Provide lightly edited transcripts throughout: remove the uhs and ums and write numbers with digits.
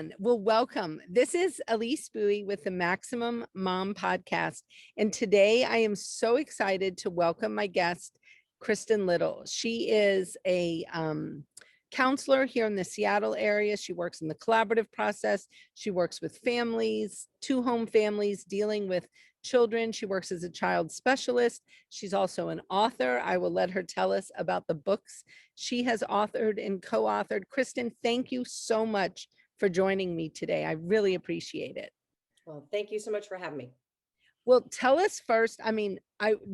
on. Well, welcome. This is Elise Bowie with the Maximum Mom Podcast. And today I am so excited to welcome my guest, Kristin Little. She is a counselor here in the Seattle area. She works in the collaborative process. She works with families, two home families dealing with children. She works as a child specialist. She's also an author. I will let her tell us about the books she has authored and co-authored. Kristin, thank you so much for joining me today. I really appreciate it. Well, thank you so much for having me. Well, tell us first, I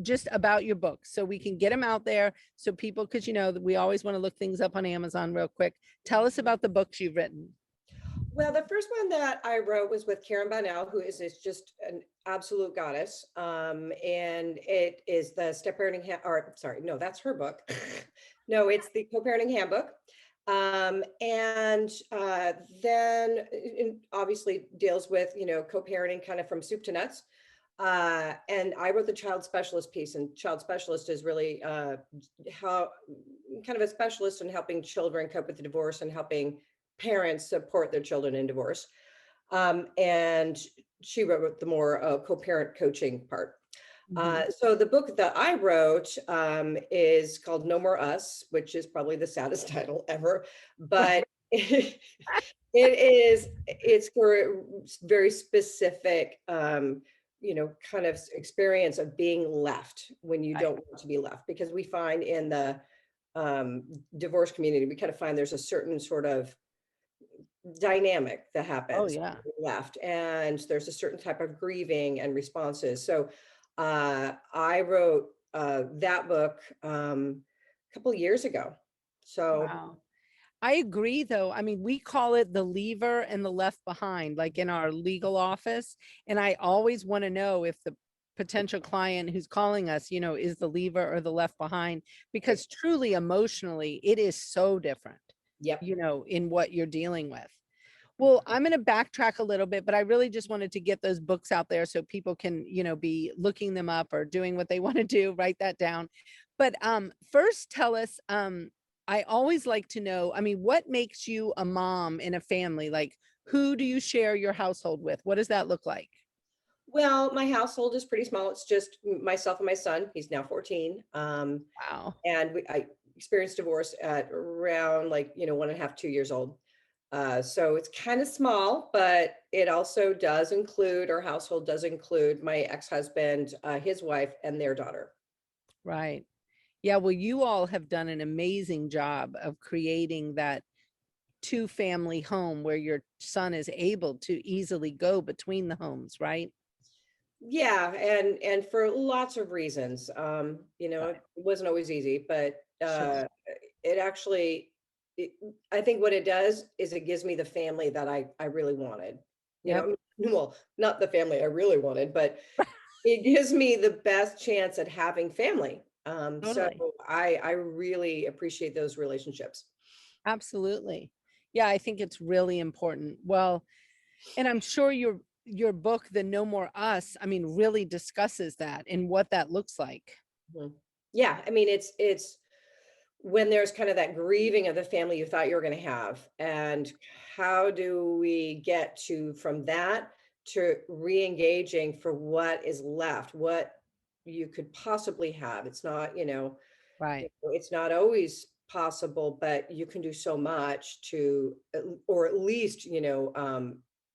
just about your books so we can get them out there so people, because we always want to look things up on Amazon real quick. Tell us about the books you've written. Well, the first one that I wrote was with Bonnell, who is just an absolute goddess. And it is the that's her book. No, it's the Coparenting Handbook. Then obviously deals with, co-parenting kind of from soup to nuts. And I wrote the child specialist piece, and child specialist is really how kind of a specialist in helping children cope with the divorce and helping parents support their children in divorce. And she wrote the more co-parent coaching part. So the book that I wrote is called No More Us, which is probably the saddest title ever, but it's for a very specific, kind of experience of being left when you don't want to be left, because we find in the divorce community, we kind of find there's a certain sort of dynamic that happens left, and there's a certain type of grieving and responses. So I wrote that book a couple of years ago. So wow. I agree, though. We call it the leaver and the left behind, like in our legal office. And I always want to know if the potential client who's calling us, is the leaver or the left behind, because truly emotionally, it is so different, in what you're dealing with. Well, I'm going to backtrack a little bit, but I really just wanted to get those books out there so people can, be looking them up or doing what they want to do, write that down. But first tell us, I always like to know, what makes you a mom in a family? Like, who do you share your household with? What does that look like? Well, my household is pretty small. It's just myself and my son. He's now 14. Wow. And I experienced divorce at around 1.5, 2 years old. So it's kind of small, but it also does include, our household does include my ex-husband, his wife, and their daughter. Right. Yeah, well, you all have done an amazing job of creating that two-family home where your son is able to easily go between the homes, right? Yeah, and for lots of reasons. It wasn't always easy, but Sure. it actually, I think what it does is it gives me the family that I really wanted. Yep. Well, not the family I really wanted, but it gives me the best chance at having family. So Totally. I really appreciate those relationships. Absolutely. Yeah, I think it's really important. Well, and I'm sure your book, The No More Us, really discusses that and what that looks like. Mhm. Yeah, it's when there's kind of that grieving of the family you thought you were going to have, and how do we get to from that to re-engaging for what is left, what you could possibly have. It's not, Right. it's not always possible, but you can do so much to, or at least,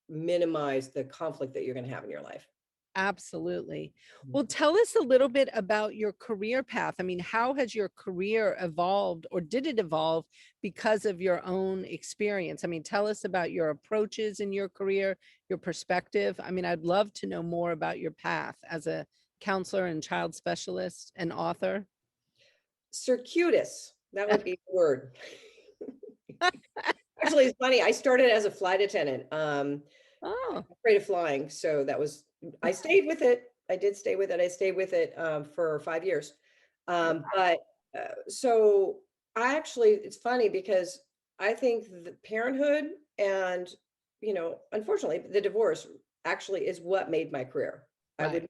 minimize the conflict that you're going to have in your life. Absolutely. Well, tell us a little bit about your career path. How has your career evolved, or did it evolve because of your own experience? Tell us about your approaches in your career, your perspective. I'd love to know more about your path as a counselor and child specialist and author. Circuitous, that would be the word. Actually, it's funny. I started as a flight attendant. Oh, Afraid of flying, so I stayed with it. I did stay with it. I stayed with it for 5 years. But so it's funny because I think the parenthood and, unfortunately, the divorce actually is what made my career. right.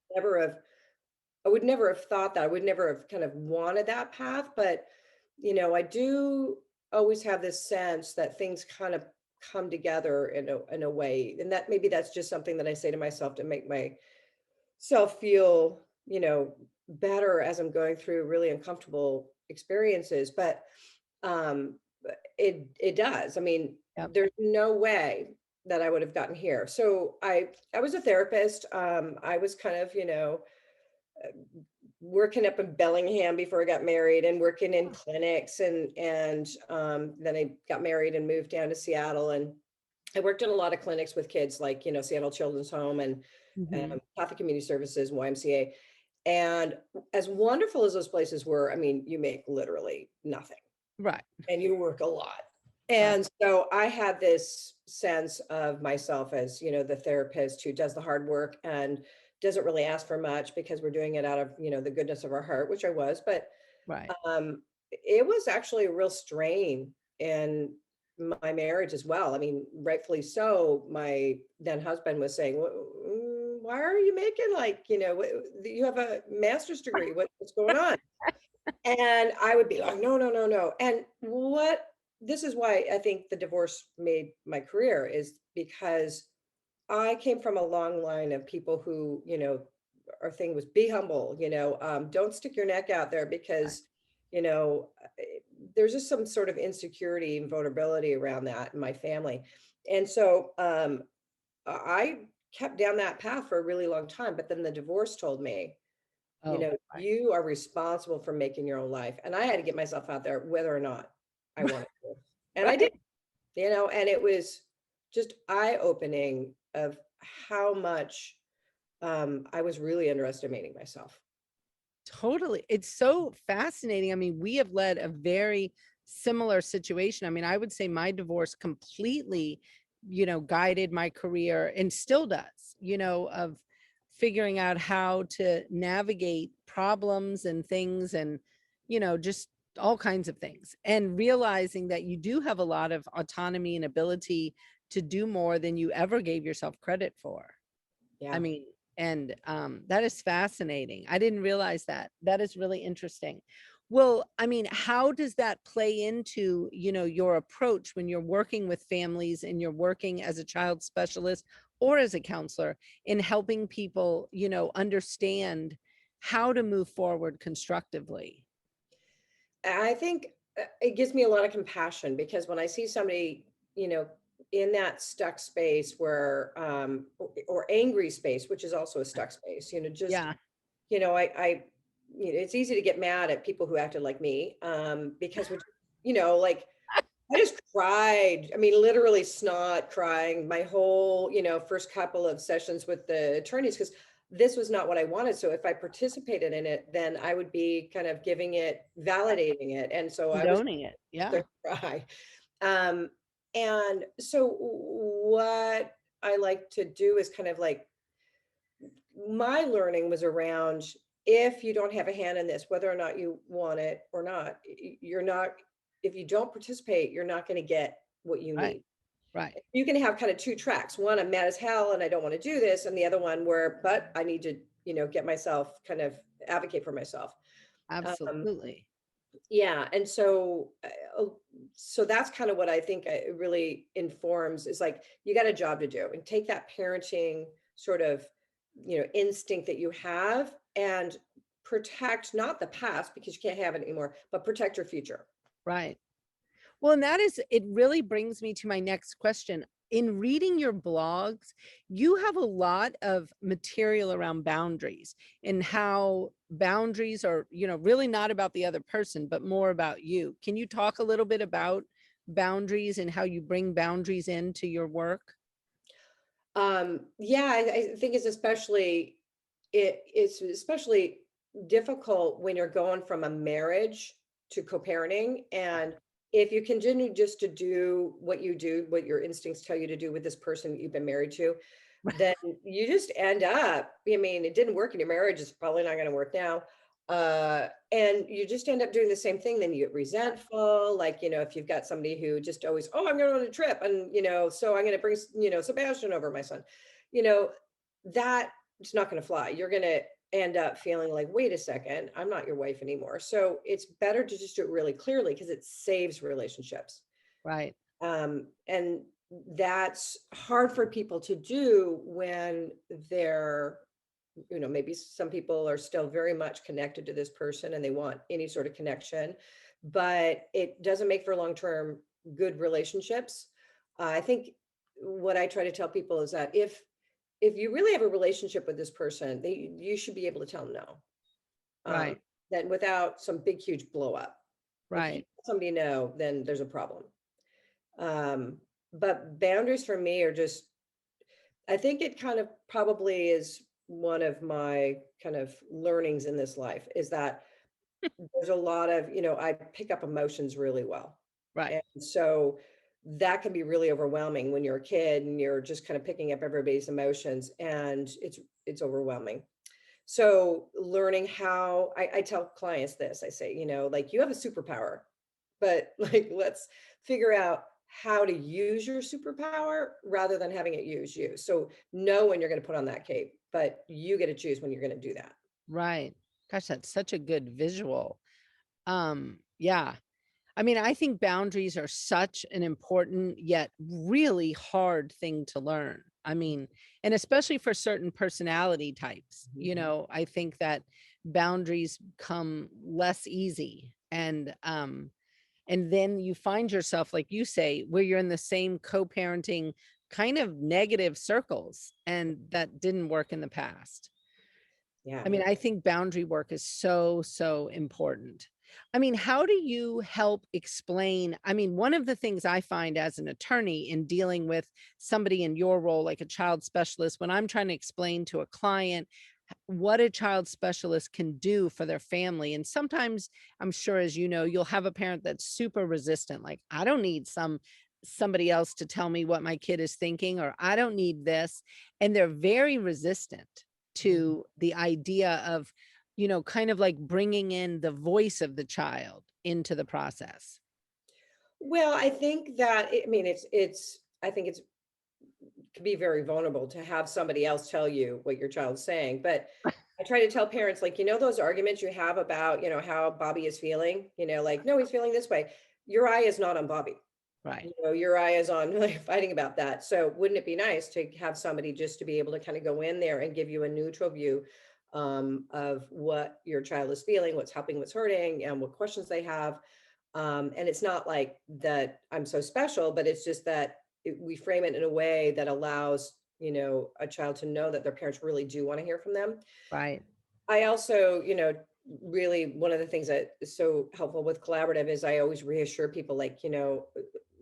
I would never have thought that. I would never have kind of wanted that path, but I do always have this sense that things kind of come together in a way. And that maybe that's just something that I say to myself to make myself feel, better as I'm going through really uncomfortable experiences. But it does. I mean, Yep. there's no way that I would have gotten here. So I was a therapist. I was kind of, working up in Bellingham before I got married and working in clinics and then I got married and moved down to Seattle, and I worked in a lot of clinics with kids like, Seattle Children's Home and Mhm. Catholic Community Services, YMCA. And as wonderful as those places were, I mean, you make literally nothing Right. and you work a lot. Right. And so I had this sense of myself as, the therapist who does the hard work and doesn't really ask for much because we're doing it out of, the goodness of our heart, which I was. But Right. it was actually a real strain in my marriage as well. I mean, rightfully so. My then husband was saying, Why are you making like, you have a master's degree. What's going on?" And I would be like, "No, no, no, no." And this is why I think the divorce made my career, is because I came from a long line of people who, our thing was be humble, don't stick your neck out there because, you know, eh, there's just some sort of insecurity and vulnerability around that in my family. And so I kept down that path for a really long time. But then the divorce told me, Oh, right. you are responsible for making your own life. And I had to get myself out there whether or not I wanted to. And I did, Right. and it was just eye-opening of how much I was really underestimating myself. Totally. It's so fascinating. I mean, we have led a very similar situation. I mean, I would say my divorce completely, guided my career and still does, of figuring out how to navigate problems and things and, just all kinds of things and realizing that you do have a lot of autonomy and ability to do more than you ever gave yourself credit for. I Yeah. mean, and that is fascinating. I didn't realize that. That is really interesting. Well, I mean, how does that play into, your approach when you're working with families and you're working as a child specialist or as a counselor in helping people, understand how to move forward constructively? I think it gives me a lot of compassion because when I see somebody, you know, in that stuck space where, or angry space, which is also a stuck space, just, Yeah. I it's easy to get mad at people who acted like me, because like I just cried. I mean, literally snot crying my whole, first couple of sessions with the attorneys because this was not what I wanted. So if I participated in it, then I would be kind of giving it, validating it. And so I was Condoning it. to Yeah. cry. Um, and so what I like to do is kind of like my learning was around, if you don't have a hand in this, whether or not you want it or not, you're not, if you don't participate, you're not going to get what you Right. need. Right. You can have kind of two tracks. One, I'm mad as hell and I don't want to do this. And the other one where, but I need to, get myself kind of advocate for myself. Um, Absolutely. yeah. And so that's kind of what I think it really informs is like, you got a job to do and take that parenting sort of, instinct that you have and protect not the past because you can't have it anymore, but protect your future. Right. Well, and that is, it really brings me to my next question. In reading your blogs, you have a lot of material around boundaries and how boundaries are, really not about the other person, but more about you. Can you talk a little bit about boundaries and how you bring boundaries into your work? Yeah, I think it's especially difficult when you're going from a marriage to co-parenting. And if you continue just to do what you do, what your instincts tell you to do with this person that you've been married to, then you just end up, I mean, it didn't work in your marriage, it's probably not going to work now. And you just end up doing the same thing. Then you get resentful. Like, if you've got somebody who just always, oh, I'm going on a trip and, so I'm going to bring, Sebastian over, my son, you know, that it's not going to fly. You're going to end up feeling like, wait a second, I'm not your wife anymore. So it's better to just do it really clearly because it saves relationships. Right. And that's hard for people to do when they're, maybe some people are still very much connected to this person and they want any sort of connection, but it doesn't make for long-term good relationships. I think what I try to tell people is that if you really have a relationship with this person, you should be able to tell them no. Um, Right. then without some big, huge blow up. If you Right. tell somebody no, then there's a problem. Um, but boundaries for me are just, I think it kind of probably is one of my kind of learnings in this life is that there's a lot of, I pick up emotions really well. Right. And so that can be really overwhelming when you're a kid and you're just kind of picking up everybody's emotions, and it's overwhelming. So learning how I tell clients this, I say, like, you have a superpower, but like, let's figure out how to use your superpower rather than having it use you. So know when you're going to put on that cape, but you get to choose when you're going to do that. Right. Gosh, that's such a good visual. Yeah. I mean, I think boundaries are such an important yet really hard thing to learn. I mean, and especially for certain personality types, Mhm. I think that boundaries come less easy. And then you find yourself, like you say, where you're in the same co-parenting kind of negative circles, and that didn't work in the past. Yeah. I mean, I think boundary work is so, so important. I mean, how do you help explain? I mean, one of the things I find as an attorney in dealing with somebody in your role, like a child specialist, when I'm trying to explain to a client what a child specialist can do for their family. And sometimes I'm sure, as you know, you'll have a parent that's super resistant, like, I don't need somebody else to tell me what my kid is thinking, or I don't need this. And they're very resistant Mhm. to the idea of, kind of like bringing in the voice of the child into the process. Well, I think that, I mean, I think it's can be very vulnerable to have somebody else tell you what your child's saying. But I try to tell parents, like, those arguments you have about, how Bobby is feeling, like, no, he's feeling this way. Your eye is not on Bobby. Right. Your eye is on like fighting about that. So wouldn't it be nice to have somebody just to be able to kind of go in there and give you a neutral view of what your child is feeling, what's helping, what's hurting, and what questions they have. And it's not like that I'm so special, but it's just that we frame it in a way that allows, a child to know that their parents really do want to hear from them. Right. I also, really one of the things that is so helpful with collaborative is I always reassure people, like,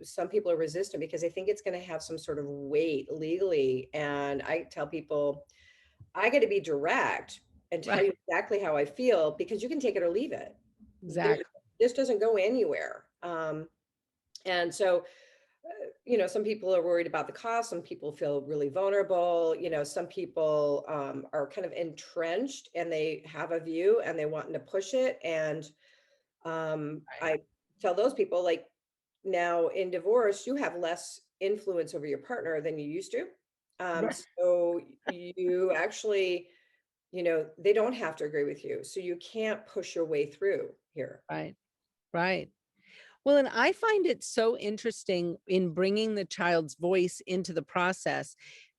some people are resistant because they think it's going to have some sort of weight legally. And I tell people, I got to be direct and tell Right. you exactly how I feel, because you can take it or leave it. There, Exactly. this doesn't go anywhere. And so, some people are worried about the cost. Some people feel really vulnerable. Some people are kind of entrenched and they have a view and they want to push it. And Right. I tell those people, like, now in divorce, you have less influence over your partner than you used to. Right. So you actually, they don't have to agree with you. So you can't push your way through here. Right. Right. Well, and I find it so interesting in bringing the child's voice into the process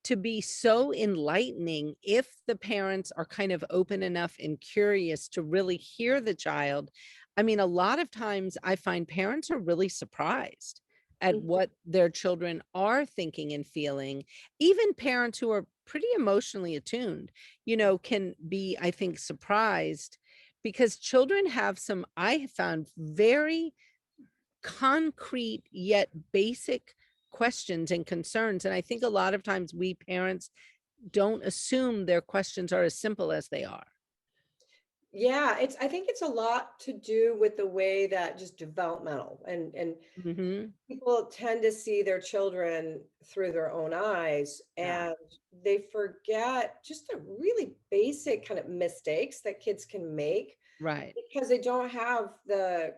to be so enlightening if the parents are kind of open enough and curious to really hear the child. I mean, a lot of times I find parents are really surprised at Mhm. what their children are thinking and feeling. Even parents who are pretty emotionally attuned, can be, I think, surprised because children have some, I have found, very concrete yet basic questions and concerns. And I think a lot of times we parents don't assume their questions are as simple as they are. Yeah, I think it's a lot to do with the way that just developmental, and Hmm. people tend to see their children through their own eyes, Yeah. and they forget just the really basic kind of mistakes that kids can make Right. because they don't have the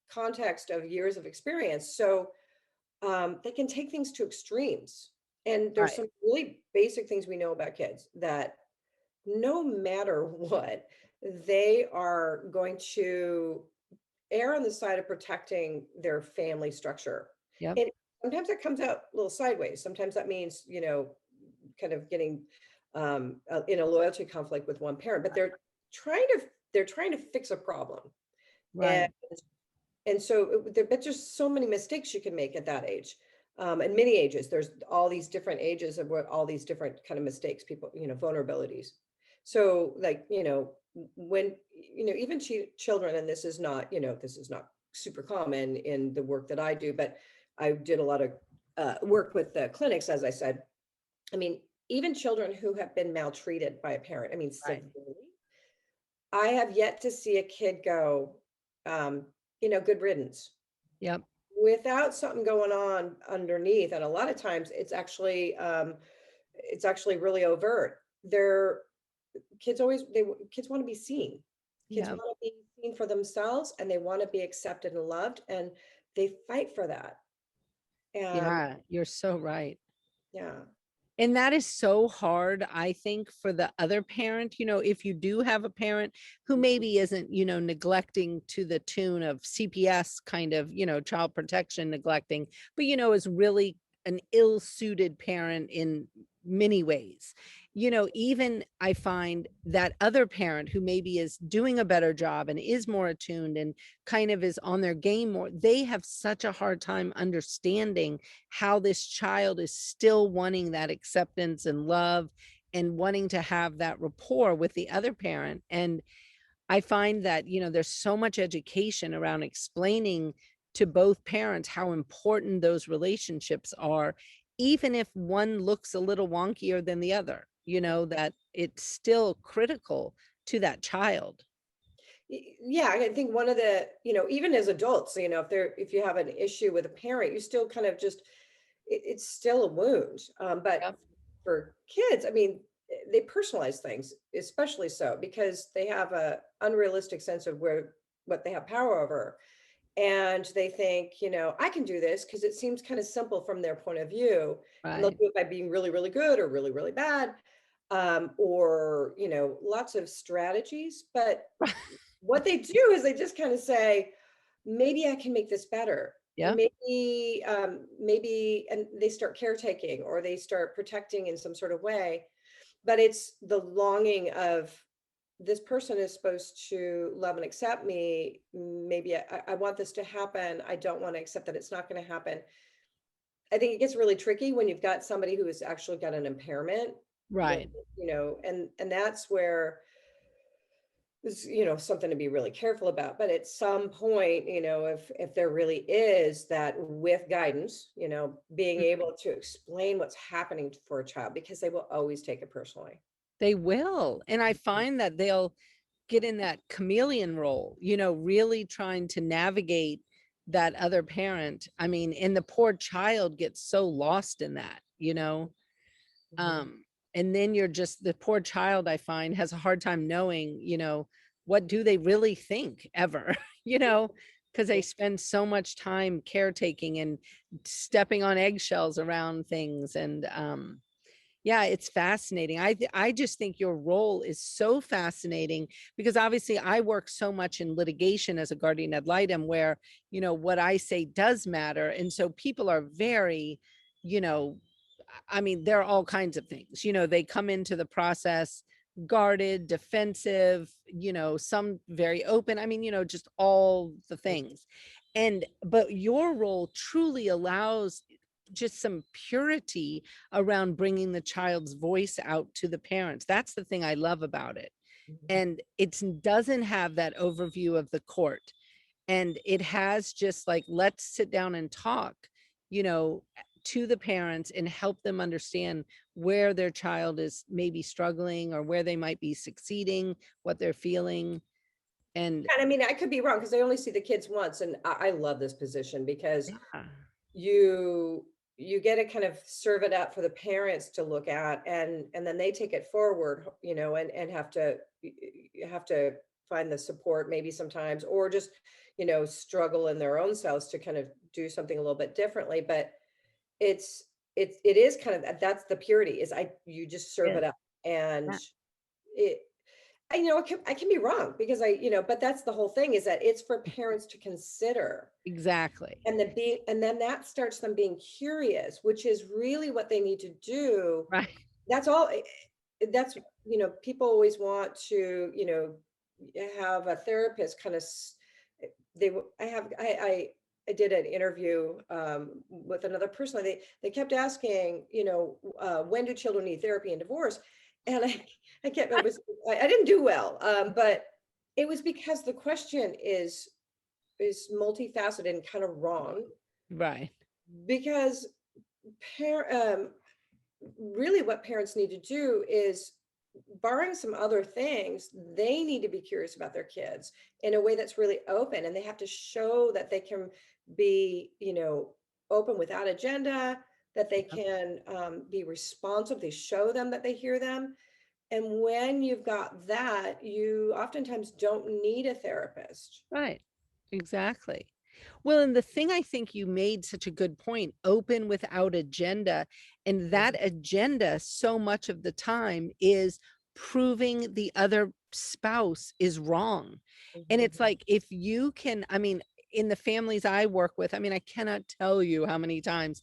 context of years of experience. So they can take things to extremes. And there's Right. some really basic things we know about kids that no matter what, they are going to err on the side of protecting their family structure. Yep. And sometimes that comes out a little sideways. Sometimes that means, kind of getting in a loyalty conflict with one parent, but trying to they're trying to fix a problem. And Right. and so but just so many mistakes you can make at that age. And many ages, there's all these different ages of what all these different kind of mistakes people, vulnerabilities. So like, when, even children, and this is not super common in the work that I do, but I did a lot of work with the clinics, as I said. I mean, even children who have been maltreated by a parent, I mean, Right. severely, I have yet to see a kid go, um, good riddance Yep. without something going on underneath. And a lot of times it's actually really overt. They're kids want to be seen. Kids Yep. want to be seen for themselves, and they want to be accepted and loved, and they fight for that. And Yeah. You're so right. yeah. And that is so hard, I think, for the other parent. If you do have a parent who maybe isn't, neglecting to the tune of CPS kind of, child protection neglecting, but, is really an ill-suited parent in many ways. Even I find that other parent who maybe is doing a better job and is more attuned and kind of is on their game more, they have such a hard time understanding how this child is still wanting that acceptance and love and wanting to have that rapport with the other parent. And I find that, there's so much education around explaining to both parents how important those relationships are, even if one looks a little wonkier than the other, that it's still critical to that child. Yeah, I think one of the, even as adults, if you have an issue with a parent, you still kind of just, it's still a wound. But Yep. for kids, I mean, they personalize things, especially so because they have a unrealistic sense of what they have power over. And they think, I can do this because it seems kind of simple from their point of view. And they'll Right. do it by being really, really good or really, really bad. Or, lots of strategies. But what they do is they just kind of say, maybe I can make this better. Yeah. Maybe, and they start caretaking or they start protecting in some sort of way. But it's the longing of this person is supposed to love and accept me. Maybe I want this to happen. I don't want to accept that it's not going to happen. I think it gets really tricky when you've got somebody who has actually got an impairment, that, Right. and that's where is, something to be really careful about. But at some point, if there really is that, with guidance, being able to explain what's happening for a child, because they will always take it personally. They will. And I find that they'll get in that chameleon role, really trying to navigate that other parent. I mean, and the poor child gets so lost in that. Mhm. Um, and then the poor child, I find, has a hard time knowing, what do they really think ever, because they Yeah. spend so much time caretaking and stepping on eggshells around things. And yeah, it's fascinating. I just think your role is so fascinating because obviously I work so much in litigation as a guardian ad litem where, what I say does matter. And so people are very, you know, I mean, there are all kinds of things. They come into the process guarded, defensive, some very open. I mean, just all the things. But your role truly allows just some purity around bringing the child's voice out to the parents. That's the thing I love about it. Mhm. And it doesn't have that overview of the court. And it has just like, let's sit down and talk, you know, to the parents and help them understand where their child is maybe struggling or where they might be succeeding, what they're feeling. And And I mean, I could be wrong because I only see the kids once, and I love this position because yeah, you you get to kind of serve it up for the parents to look at, and then they take it forward, and you have to find the support maybe sometimes, or just, struggle in their own selves to kind of do something a little bit differently. But it is kind of that's the purity, is I you just serve yeah, it up. And yeah, it I can be wrong because but that's the whole thing, is that it's for parents to consider. Exactly. And then that starts them being curious, which is really what they need to do. Right. That's all. That's, people always want to, have a therapist kind of, they, I have, I did an interview with another person. They kept asking, when do children need therapy in divorce? And I kept, I didn't do well. But it was because the question is multifaceted and kind of wrong, Right. because par- um, really what parents need to do is, barring some other things, they need to be curious about their kids in a way that's really open, and they have to show that they can be, open without agenda, that they Yep. can be responsive, they show them that they hear them. And when you've got that, you oftentimes don't need a therapist. Right. Exactly. Well, and the thing I think you made such a good point, open without agenda. And that Mhm, agenda, so much of the time, is proving the other spouse is wrong. And mhm, it's like, if you can, I mean, in the families I work with, I mean, I cannot tell you how many times,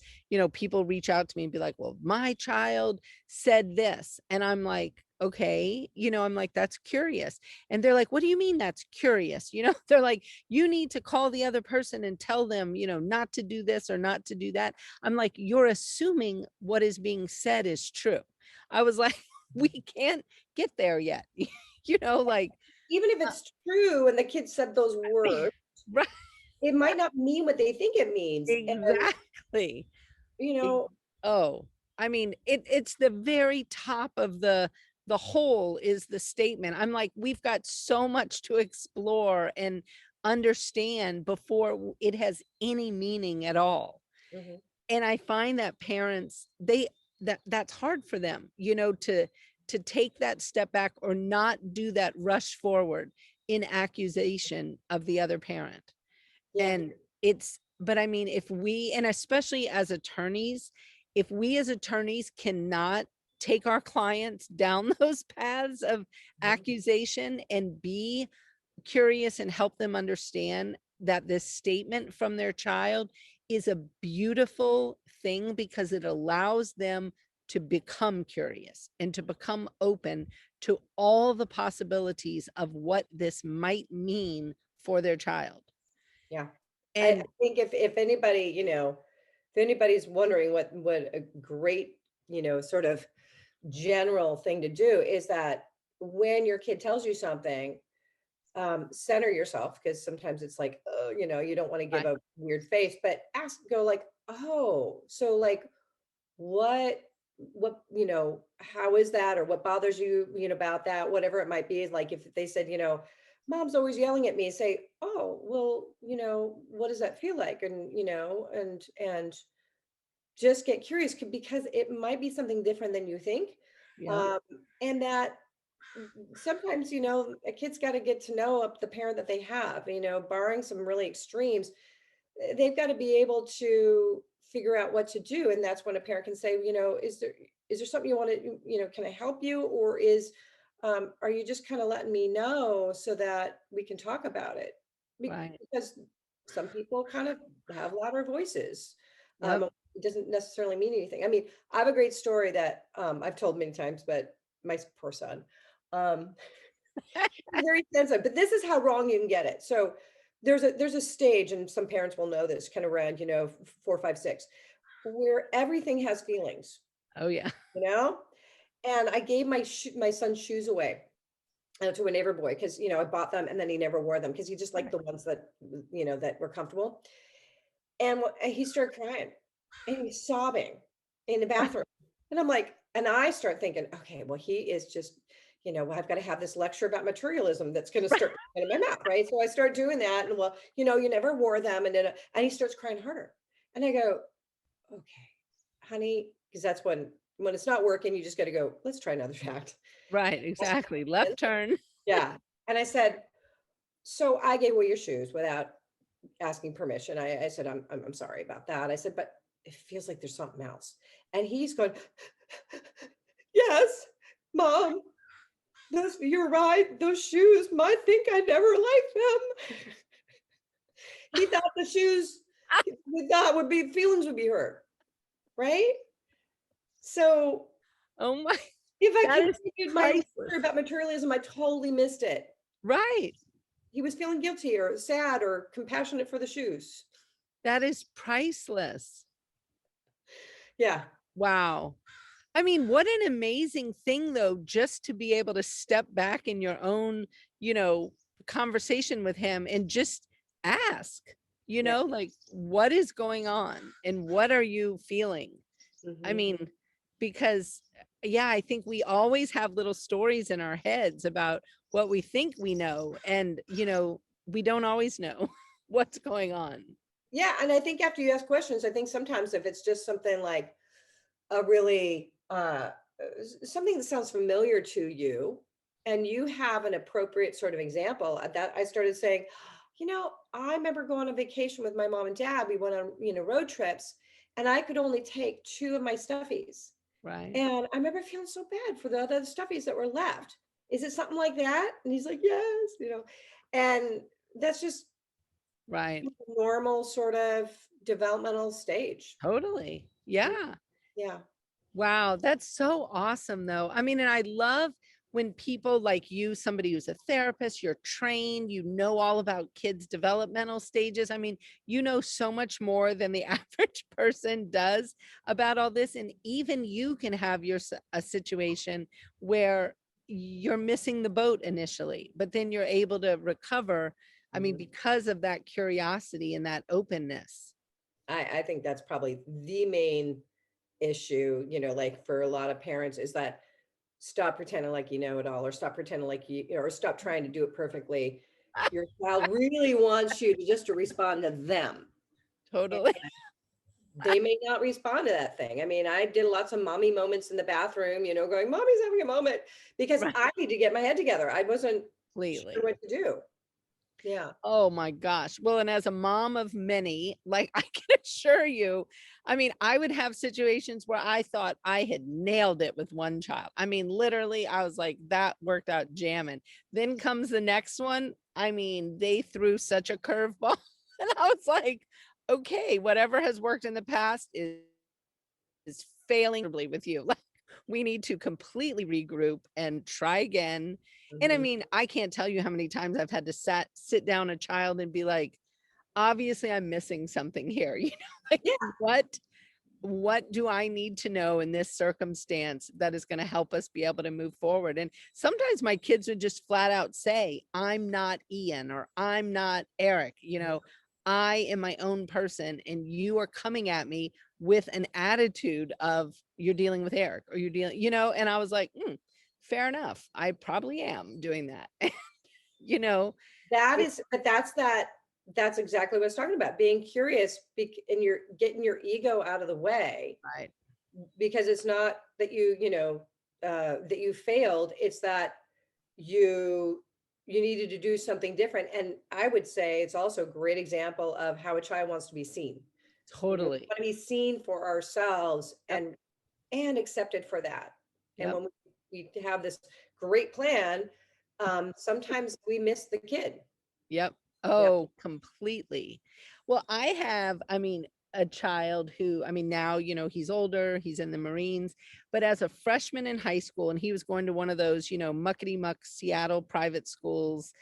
people reach out to me and be like, well, my child said this. And I'm like, okay, I'm like, that's curious. And they're like, what do you mean that's curious? They're like, you need to call the other person and tell them, not to do this or not to do that. I'm like, you're assuming what is being said is true. I was like, we mhm. can't get there yet. Like, Even if uh, it's true and the kid said those words, right, it might not mean what they think it means. And, exactly. you Ex- know, Oh, I mean, it's the very top of the whole is the statement. I'm like, we've got so much to explore and understand before it has any meaning at all. mhm, And I find that parents, that's hard for them, to take that step back or not do that rush forward in accusation of the other parent. yeah, And but I mean, if we, and especially as attorneys, if we as attorneys cannot take our clients down those paths of mhm, accusation and be curious and help them understand that this statement from their child is a beautiful thing because it allows them to become curious and to become open to all the possibilities of what this might mean for their child. yeah. I And think if anybody, if anybody's wondering what a great, sort of general thing to do is that when your kid tells you something, center yourself, because sometimes it's like, oh, you don't want to give right, a weird face, but go like, oh, so like, what how is that, or what bothers you, about that, whatever it might be. Like if they said, mom's always yelling at me, say, oh, well, what does that feel like? And and just get curious, because it might be something different than you think. yeah, um and that sometimes, a kid's got to get to know up the parent that they have, barring some really extremes. They've got to be able to figure out what to do. And that's when a parent can say, is there something you want to, can I help you? Or are you just kind of letting me know so that we can talk about it? right, Because some people kind of have louder voices. yep. It doesn't necessarily mean anything. I mean, I have a great story that I've told many times, but my poor son, um, he's very sensitive, but this is how wrong you can get it. So there's a stage, and some parents will know this, kind of around, 4, 5, 6, where everything has feelings, Oh yeah. you know? And I gave my son's shoes away to a neighbor boy, because I bought them and then he never wore them because he just liked Right. the ones that that were comfortable. And he started crying and he's sobbing in the bathroom. And I'm like, and I start thinking, okay, well, he is just, I've got to have this lecture about materialism that's going to Right. start in my mouth, right? So I start doing that, and well, you never wore them, and then and he starts crying harder, and I go, okay, honey, because that's when it's not working, you just got to go, let's try another fact. Right, Ask exactly. questions. Left turn. Yeah, and I said, so I gave away your shoes without asking permission. I said, I'm sorry about that. I said, but it feels like there's something else. And he's going, yes, mom. those, you're right. Those shoes might think I never liked them. He thought the shoes, we thought would be, feelings would be hurt, right? So Oh my, if I that is continued my priceless. story about materialism, I totally missed it. Right. He was feeling guilty or sad or compassionate for the shoes. That is priceless. Yeah. Wow. I mean, what an amazing thing though, just to be able to step back in your own, you know, conversation with him and just ask, Yeah. like, what is going on and what are you feeling? I Hmm. mean, because yeah, I think we always have little stories in our heads about what we think we know. And, we don't always know what's going on. Yeah. And I think after you ask questions, I think sometimes if it's just something like a really, something that sounds familiar to you, and you have an appropriate sort of example at that, I started saying, I remember going on vacation with my mom and dad. We went on, road trips, and I could only take two of my stuffies. Right. And I remember feeling so bad for the other stuffies that were left. Is it something like that? And he's like, yes, and that's just Right. normal sort of developmental stage. Totally. Yeah. Yeah. Yeah. Wow, that's so awesome though. I mean, and I love when people like you, somebody who's a therapist, you're trained, you know all about kids' developmental stages. I mean, you know so much more than the average person does about all this. And even you can have a situation where you're missing the boat initially, but then you're able to recover. I mean, Mhm. because of that curiosity and that openness. I think that's probably the main issue, like for a lot of parents, is that stop pretending like you know it all, or stop pretending like or stop trying to do it perfectly. Your child really wants you to just to respond to them. And Totally. they may not respond to that thing. I mean, I did lots of mommy moments in the bathroom, going, mommy's having a moment, because Right. I need to get my head together. I wasn't sure Completely. what to do. Yeah. Oh my gosh. Well, and as a mom of many, like I can assure you, I mean, I would have situations where I thought I had nailed it with one child. I mean, literally, I was like, that worked out jamming. Then comes the next one. I mean, they threw such a curveball. And I was like, okay, whatever has worked in the past is failing miserably with you. Like, we need to completely regroup and try again. And I Mhm. mean, I can't tell you how many times I've had to sit down a child and be like, obviously I'm missing something here. Like Yeah. what do I need to know in this circumstance that is going to help us be able to move forward? And sometimes my kids would just flat out say, I'm not Ian or I'm not Eric, I am my own person and you are coming at me with an attitude of you're dealing with Eric or you're dealing, and I was like, fair enough. I probably am doing that. you know, That it- is, but that's exactly what I was talking about. Being curious, and you're getting your ego out of the way, right. because it's not that that you failed. It's that you you needed to do something different. And I would say it's also a great example of how a child wants to be seen. We Totally. want to be seen for ourselves, Yep. and accepted for that. And Yep. when we have this great plan, sometimes we miss the kid. Yep. Yeah. Oh, completely. Well, I have, I mean, a child who, I mean, now, he's older, he's in the Marines, but as a freshman in high school, and he was going to one of those, muckety muck Seattle private schools.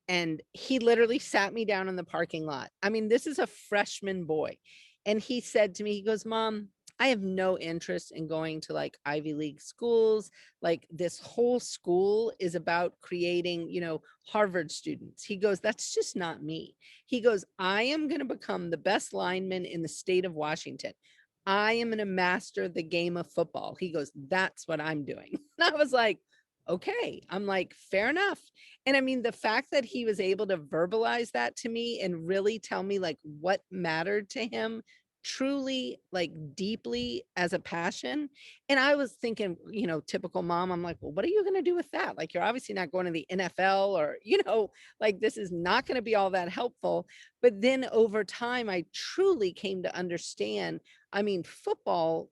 And he literally sat me down in the parking lot. I mean, this is a freshman boy. And he said to me, he goes, Mom, I have no interest in going to like Ivy League schools. Like this whole school is about creating, Harvard students. He goes, that's just not me. He goes, I am going to become the best lineman in the state of Washington. I am going to master the game of football. He goes, that's what I'm doing. And I was like, okay. I'm like, fair enough. And I mean, the fact that he was able to verbalize that to me and really tell me like what mattered to him truly, like deeply as a passion. And I was thinking, typical mom, I'm like, well, what are you going to do with that? Like, you're obviously not going to the NFL or, like this is not going to be all that helpful. But then over time, I truly came to understand, I mean, football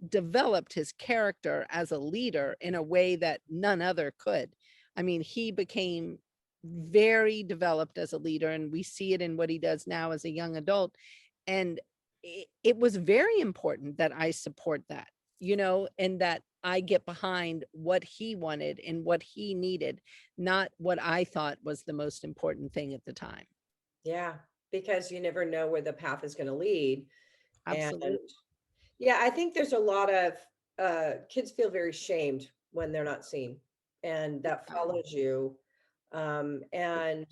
developed his character as a leader in a way that none other could. I mean, he became very developed as a leader, and we see it in what he does now as a young adult. And it was very important that I support that, and that I get behind what he wanted and what he needed, not what I thought was the most important thing at the time. Yeah, because you never know where the path is going to lead. And Absolutely. yeah, I think there's a lot of kids feel very shamed when they're not seen, and that follows you. And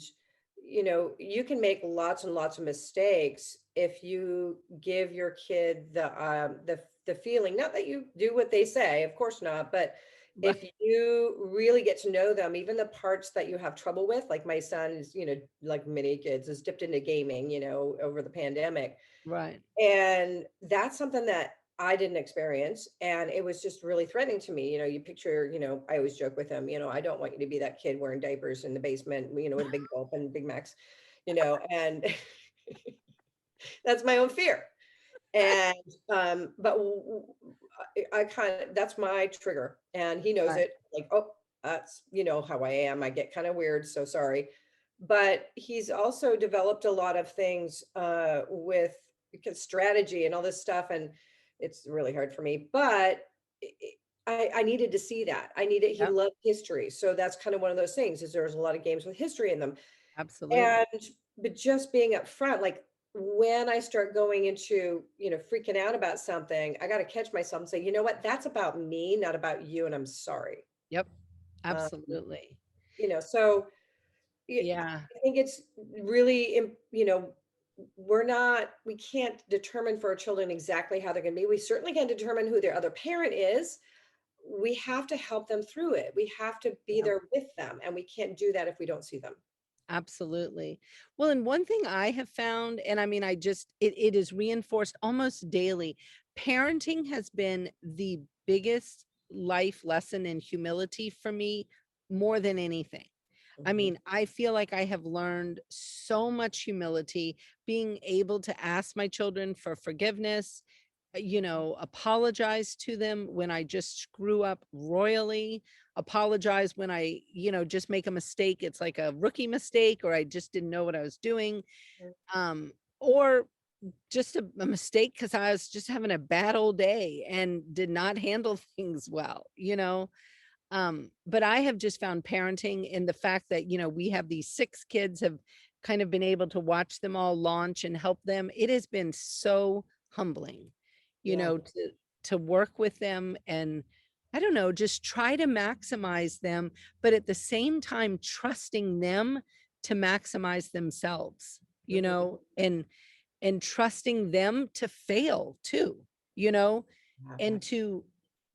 you can make lots and lots of mistakes if you give your kid the feeling, not that you do what they say, of course not, but Right. if you really get to know them, even the parts that you have trouble with, like my son is, like many kids, is dipped into gaming, over the pandemic, Right. and that's something that I didn't experience. And it was just really threatening to me. You picture, I always joke with him, I don't want you to be that kid wearing diapers in the basement, with a big gulp and Big Macs, and that's my own fear. And but I kind of, that's my trigger. And he knows Right. it. Like, oh, that's how I am. I get kind of weird. So sorry. But he's also developed a lot of things with because strategy and all this stuff. And it's really hard for me. But I needed to see that. I needed, he Yep. loved history. So that's kind of one of those things, is there's a lot of games with history in them. Absolutely. And but just being upfront, like when I start going into, freaking out about something, I got to catch myself and say, you know what, that's about me, not about you, and I'm sorry. Yep. Um, Absolutely. so Yeah. I think it's really, we can't determine for our children exactly how they're going to be. We certainly can determine who their other parent is. We have to help them through it. We have to be Yeah. there with them, and we can't do that if we don't see them. Absolutely. Well, and one thing I have found, and I mean, it is reinforced almost daily. Parenting has been the biggest life lesson in humility for me more than anything. I Mhm. mean, I feel like I have learned so much humility, being able to ask my children for forgiveness, apologize to them when I just screw up royally, apologize when I, just make a mistake. It's like a rookie mistake, or I just didn't know what I was doing. Um, or just a mistake because I was just having a bad old day and did not handle things well, but I have just found parenting in the fact that, we have these 6 kids, have kind of been able to watch them all launch and help them. It has been so humbling, Yeah. to work with them, and I don't know, just try to maximize them, but at the same time trusting them to maximize themselves, Mhm. and trusting them to fail too, you know, Yeah.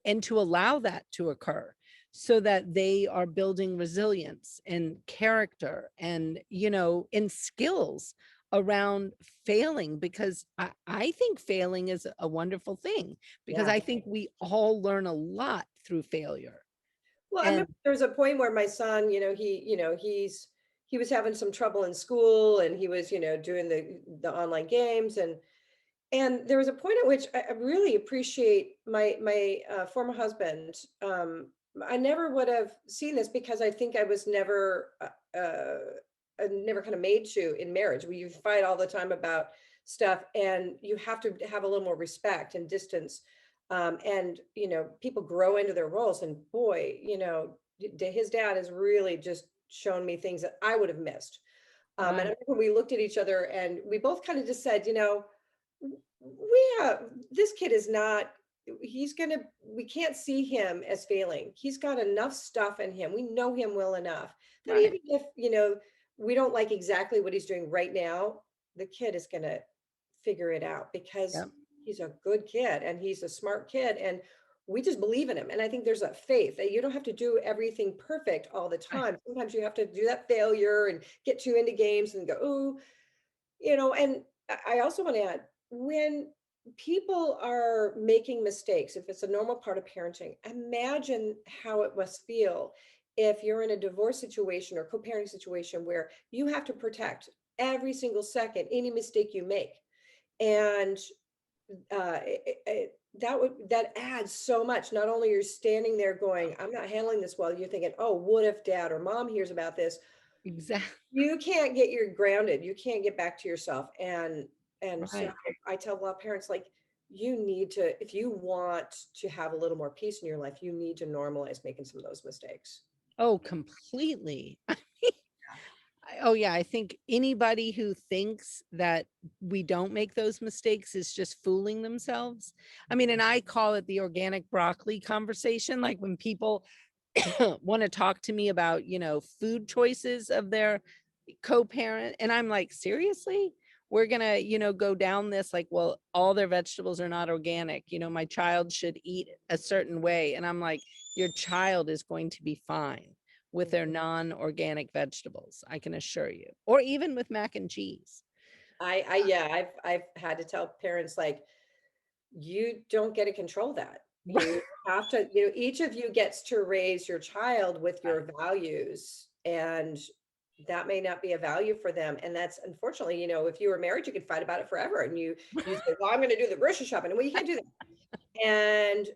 and to allow that to occur so that they are building resilience and character and and skills around failing, because I think failing is a wonderful thing, because Yeah. I think we all learn a lot through failure. Well, I And remember there was a point where my son, he was having some trouble in school, and he was, doing the online games, and there was a point at which I really appreciate my former husband. I never would have seen this because I think I was never kind of made to in marriage. We You fight all the time about stuff, and you have to have a little more respect and distance. And people grow into their roles, and boy, his dad has really just shown me things that I would have missed. And I right, remember we looked at each other and we both kind of just said, we have this kid is not, we can't see him as failing. He's got enough stuff in him. We know him well enough that right, even if, we don't like exactly what he's doing right now, the kid is going to figure it out because yep, he's a good kid and he's a smart kid. And we just believe in him. And I think there's a faith that you don't have to do everything perfect all the right, time. Sometimes you have to do that failure and get too into games and go, oh, and I also want to add, when people are making mistakes, if it's a normal part of parenting, imagine how it must feel if you're in a divorce situation or co-parenting situation where you have to protect every single second any mistake you make. And that adds so much. Not only you're standing there going, I'm not handling this well, you're thinking, oh, what if dad or mom hears about this? Exactly. You can't get your grounded. You can't get back to yourself. And so Right. I tell a lot of parents, like, you need to, if you want to have a little more peace in your life, you need to normalize making some of those mistakes. Oh, completely. Oh yeah, I think anybody who thinks that we don't make those mistakes is just fooling themselves. I mean, and I call it the organic broccoli conversation. Like when people want to talk to me about, food choices of their co-parent, and I'm like, seriously? We're gonna, go down this like, well, all their vegetables are not organic. My child should eat a certain way. And I'm like, your child is going to be fine with their Mhm. non-organic vegetables, I can assure you. Or even with mac and cheese. Yeah, I've had to tell parents, like, you don't get to control that. You have to, each of you gets to raise your child with Right. your values, and that may not be a value for them. And that's unfortunately, if you were married, you could fight about it forever. And you say, well, I'm going to do the grocery shopping. Well, you can't do that. And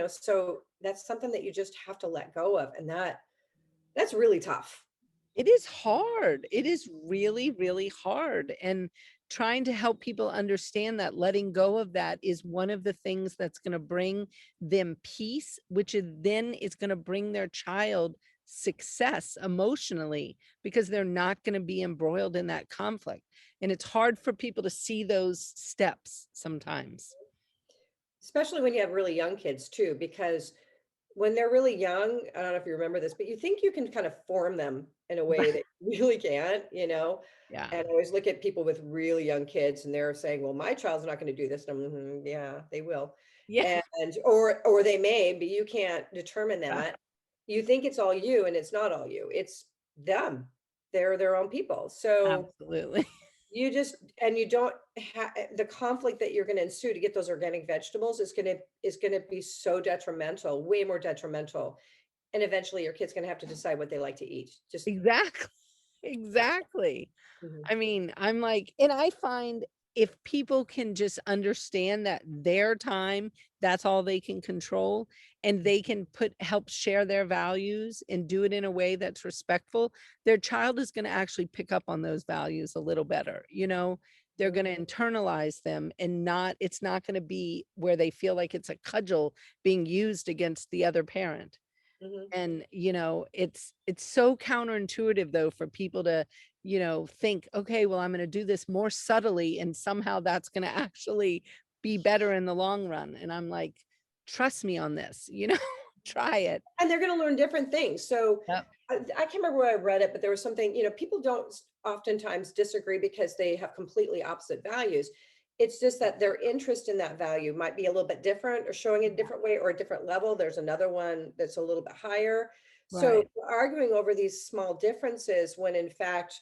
so that's something that you just have to let go of. And that's really tough. It is hard. It is really, really hard. And trying to help people understand that letting go of that is one of the things that's going to bring them peace, which then is going to bring their child success emotionally because they're not going to be embroiled in that conflict. And it's hard for people to see those steps sometimes. Especially when you have really young kids too, because when they're really young, I don't know if you remember this, but you think you can kind of form them in a way that you really can't. Yeah. And I always look at people with really young kids and they're saying, well, my child's not going to do this. And yeah, they will. Yeah. And or they may, but you can't determine Yeah. that. You think it's all you, and it's not all you. It's them. They're their own people. So Absolutely. you don't have the conflict that you're going to ensue to get those organic vegetables is going to be so detrimental, way more detrimental. And eventually your kid's going to have to decide what they like to eat. Just Exactly. Exactly. Mhm, I mean, I'm like, and I find if people can just understand that their time, that's all they can control, and they can help share their values and do it in a way that's respectful, their child is going to actually pick up on those values a little better. They're mhm, going to internalize them and it's not going to be where they feel like it's a cudgel being used against the other parent. mhm. And, it's so counterintuitive though for people to, think, okay, well, I'm going to do this more subtly and somehow that's going to actually be better in the long run. And I'm like, trust me on this, try it. And they're going to learn different things. So Yep. I can't remember where I read it, but there was something, people don't oftentimes disagree because they have completely opposite values. It's just that their interest in that value might be a little bit different or showing a different way or a different level. There's another one that's a little bit higher. So Right. we're arguing over these small differences when in fact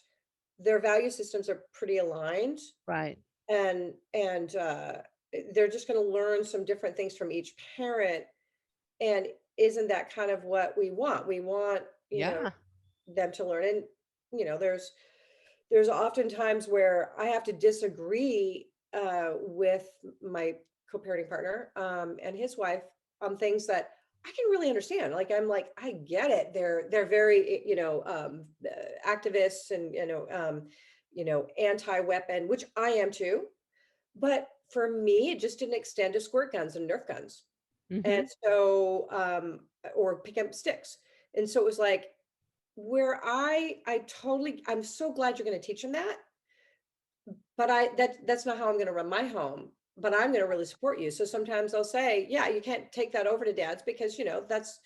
their value systems are pretty aligned, Right. and they're just going to learn some different things from each parent. And isn't that kind of what we want? We want, Yeah. them to learn. And, there's often times where I have to disagree with my co-parenting partner and his wife on things that I can really understand. Like I'm like, I get it. They're very, activists and anti-weapon, which I am too. But for me, it just didn't extend to squirt guns and Nerf guns. And Hmm. so, or pick up sticks. And so it was like, where I'm so glad you're going to teach them that, but that's not how I'm going to run my home. But I'm going to really support you. So sometimes I'll say, yeah, you can't take that over to dad's because that's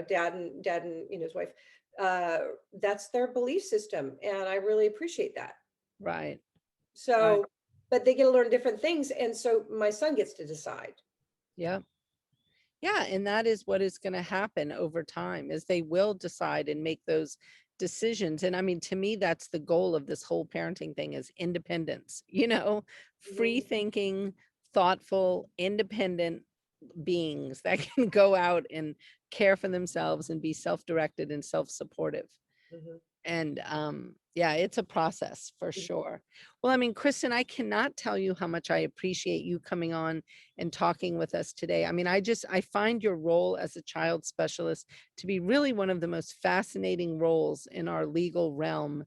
dad and his wife. Uh, that's their belief system, and I really appreciate that. Right. Right. So, but they get to learn different things, and so my son gets to decide. Yeah. Yeah, and that is what is going to happen over time is they will decide and make those decisions. And I mean, to me, that's the goal of this whole parenting thing is independence, free Mhm, thinking, thoughtful, independent beings that can go out and care for themselves and be self-directed and self-supportive. mhm. And yeah, it's a process for sure. Well, I mean, Kristen, I cannot tell you how much I appreciate you coming on and talking with us today. I mean, I find your role as a child specialist to be really one of the most fascinating roles in our legal realm.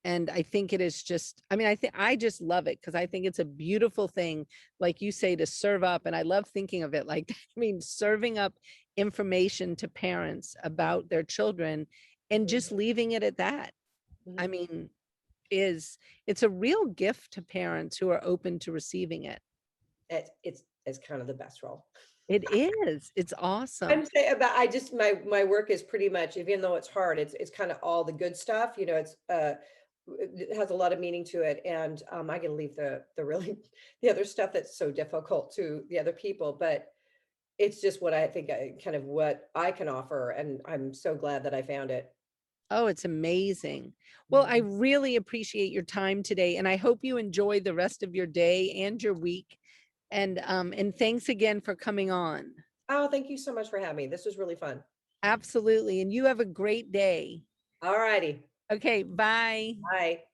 And I think it is just, I mean, I just love it because I think it's a beautiful thing, like you say, to serve up. And I love thinking of it like, that. I mean, serving up information to parents about their children and Mhm, just leaving it at that. I mhm. mean, it's a real gift to parents who are open to receiving it. It's kind of the best role. It is. It's awesome. I'm saying about I just my work is pretty much, even though it's hard, it's kind of all the good stuff, it's it has a lot of meaning to it. And I can leave the really the other stuff that's so difficult to the other people, but it's just what I think I kind of what I can offer. And I'm so glad that I found it. Oh, it's amazing. Well, I Mhm. really appreciate your time today, and I hope you enjoy the rest of your day and your week. And thanks again for coming on. Oh, thank you so much for having me. This was really fun. Absolutely. And you have a great day. All righty. Okay, bye. Bye.